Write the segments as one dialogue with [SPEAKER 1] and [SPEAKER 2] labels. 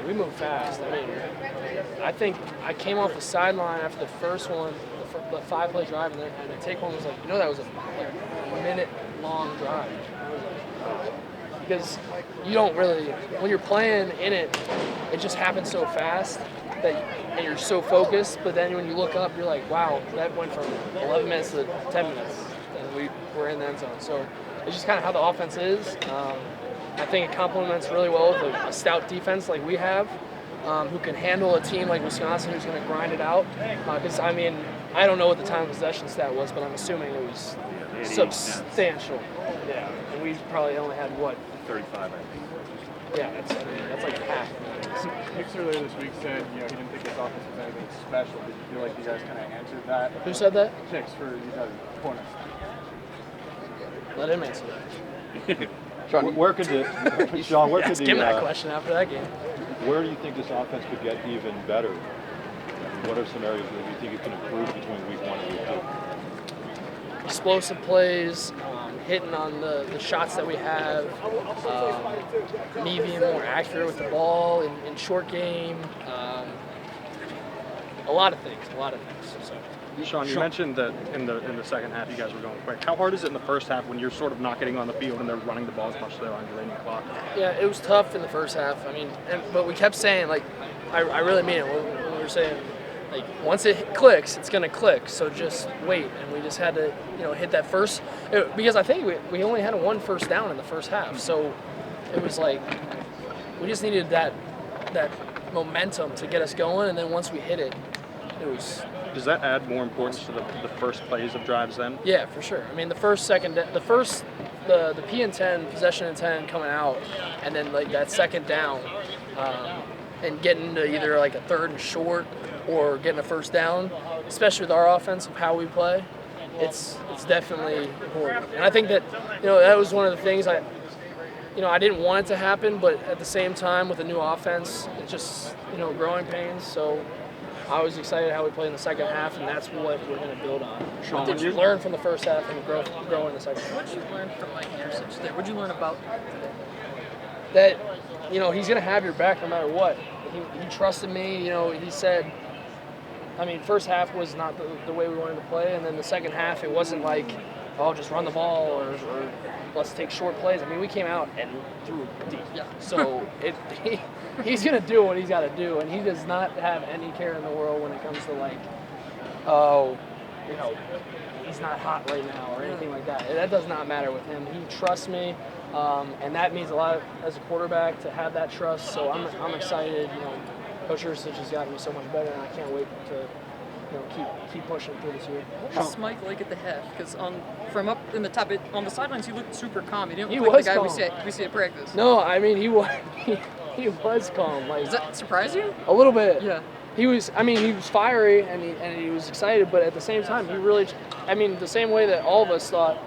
[SPEAKER 1] we move fast. I mean, I think I came off the sideline after the first one, the 5-play drive, and the take one was like, that was a minute-long drive. Because you don't really, when you're playing in it, it just happens so fast and you're so focused. But then when you look up, you're like, wow, that went from 11 minutes to 10 minutes, and we were in the end zone. So it's just kind of how the offense is. I think it complements really well with a stout defense like we have, who can handle a team like Wisconsin who's going to grind it out. Because, I mean, I don't know what the time of possession stat was, but I'm assuming it was substantial. Yeah, and we probably only had,
[SPEAKER 2] 35, I think.
[SPEAKER 1] Yeah, that's like a half.
[SPEAKER 3] Hicks earlier this week said, he didn't think this offense was anything special. Did you feel like you guys kind of answered that?
[SPEAKER 1] Who said that?
[SPEAKER 3] Hicks for you guys' corners.
[SPEAKER 1] Let him answer that.
[SPEAKER 4] Sean,
[SPEAKER 1] Ask him that question after that game.
[SPEAKER 4] Where do you think this offense could get even better? What are some areas where you think it can improve between week 1 and week 2?
[SPEAKER 1] Explosive plays, hitting on the shots that we have, me being more accurate with the ball in short game, a lot of things. So.
[SPEAKER 2] Sean, you mentioned that in the second half you guys were going quick. How hard is it in the first half when you're sort of not getting on the field and they're running the ball as much as they're on your remaining clock?
[SPEAKER 1] Yeah, it was tough in the first half. I mean, but we kept saying, like, I really mean it when we were saying, like, once it clicks, it's going to click. So just wait. And we just had to, hit that first. Because I think we only had one first down in the first half. So it was like we just needed that momentum to get us going. And then once we hit it, it was.
[SPEAKER 2] Does that add more importance to the first plays of drives then?
[SPEAKER 1] Yeah, for sure. I mean, the P and 10, possession and 10 coming out, and then like that second down, and getting to either like a third and short or getting a first down, especially with our offense of how we play, it's definitely important. And I think that that was one of the things I didn't want it to happen, but at the same time with a new offense, it's just growing pains. So I was excited how we played in the second half, and that's what we're going to build on.
[SPEAKER 2] Sean,
[SPEAKER 1] what did you learn from the first half and grow in the second half?
[SPEAKER 5] What did you learn from Mike Anderson today? What did you learn about
[SPEAKER 1] that? He's going to have your back no matter what. He trusted me. He said, I mean, first half was not the way we wanted to play, and then the second half it wasn't like, just run the ball or let's take short plays. I mean, we came out and threw deep. Yeah. So he's going to do what he's got to do, and he does not have any care in the world when it comes to like, he's not hot right now or anything like that. That does not matter with him. He trusts me, and that means a lot as a quarterback to have that trust. So I'm excited. Coach Ursich has gotten me so much better, and I can't wait to keep pushing through this year.
[SPEAKER 5] What was Mike like at the half? Because from up in the top, on the sidelines, he looked super calm. He didn't look like the guy we see at practice.
[SPEAKER 1] No, I mean he was calm. Like,
[SPEAKER 5] does that surprise you?
[SPEAKER 1] A little bit.
[SPEAKER 5] Yeah.
[SPEAKER 1] He was fiery and he was excited, but at the same time, the same way that all of us thought,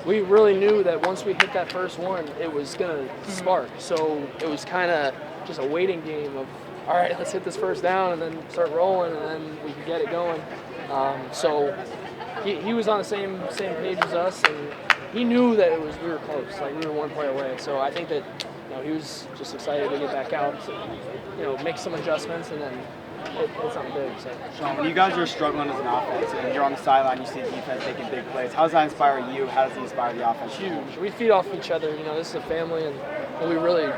[SPEAKER 1] we really knew that once we hit that first one, it was gonna spark. So it was kind of just a waiting game of, all right, let's hit this first down and then start rolling, and then we can get it going. So he was on the same page as us, and he knew that we were close, like we were one play away. So I think that he was just excited to get back out, make some adjustments, and then hit something big. So.
[SPEAKER 6] Sean, when you guys are struggling as an offense and you're on the sideline, you see the defense taking big plays. How does that inspire you? How does it inspire the offense?
[SPEAKER 1] Huge. We feed off each other. This is a family, and we really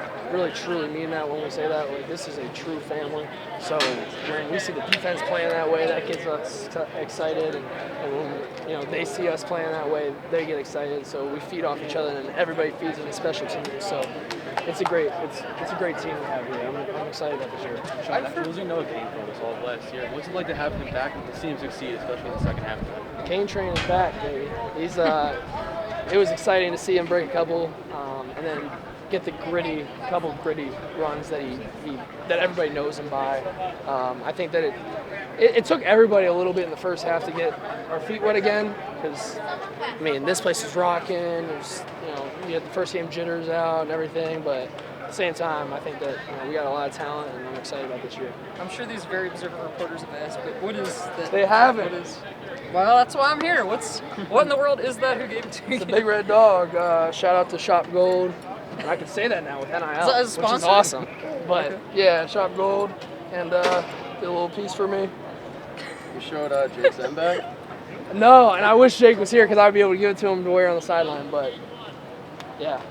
[SPEAKER 1] truly mean that when we say that. Like, this is a true family. So when we see the defense playing that way, that gets us excited, and when they see us playing that way, they get excited. So we feed off each other, and everybody feeds in the special teams. So it's a great team we have here. I'm excited about this year.
[SPEAKER 7] Sean, after losing Noah Kane from us all last year, what's it like to have him back and to see him succeed, especially in the second half?
[SPEAKER 1] Kane train is back, baby. He's it was exciting to see him break a couple, and then get the couple gritty runs that that everybody knows him by. I think that it took everybody a little bit in the first half to get our feet wet again, because this place is rocking. There's, you get the first game jitters out and everything, but at the same time, I think that we got a lot of talent, and I'm excited about this year.
[SPEAKER 5] I'm sure these very observant reporters have asked, but what is that?
[SPEAKER 1] They haven't.
[SPEAKER 5] Well, that's why I'm here. What in the world is that? Who gave it to you?
[SPEAKER 1] It's a big red dog. Shout out to Shop Gold. And I can say that now with NIL,
[SPEAKER 5] Is that a
[SPEAKER 1] which is
[SPEAKER 5] sponsor?
[SPEAKER 1] awesome. But
[SPEAKER 5] Okay.
[SPEAKER 1] yeah, Shop Gold, and did a little piece for me.
[SPEAKER 7] You showed Jake Zembeck.
[SPEAKER 1] No, and I wish Jake was here because I'd be able to give it to him to wear on the sideline. But yeah.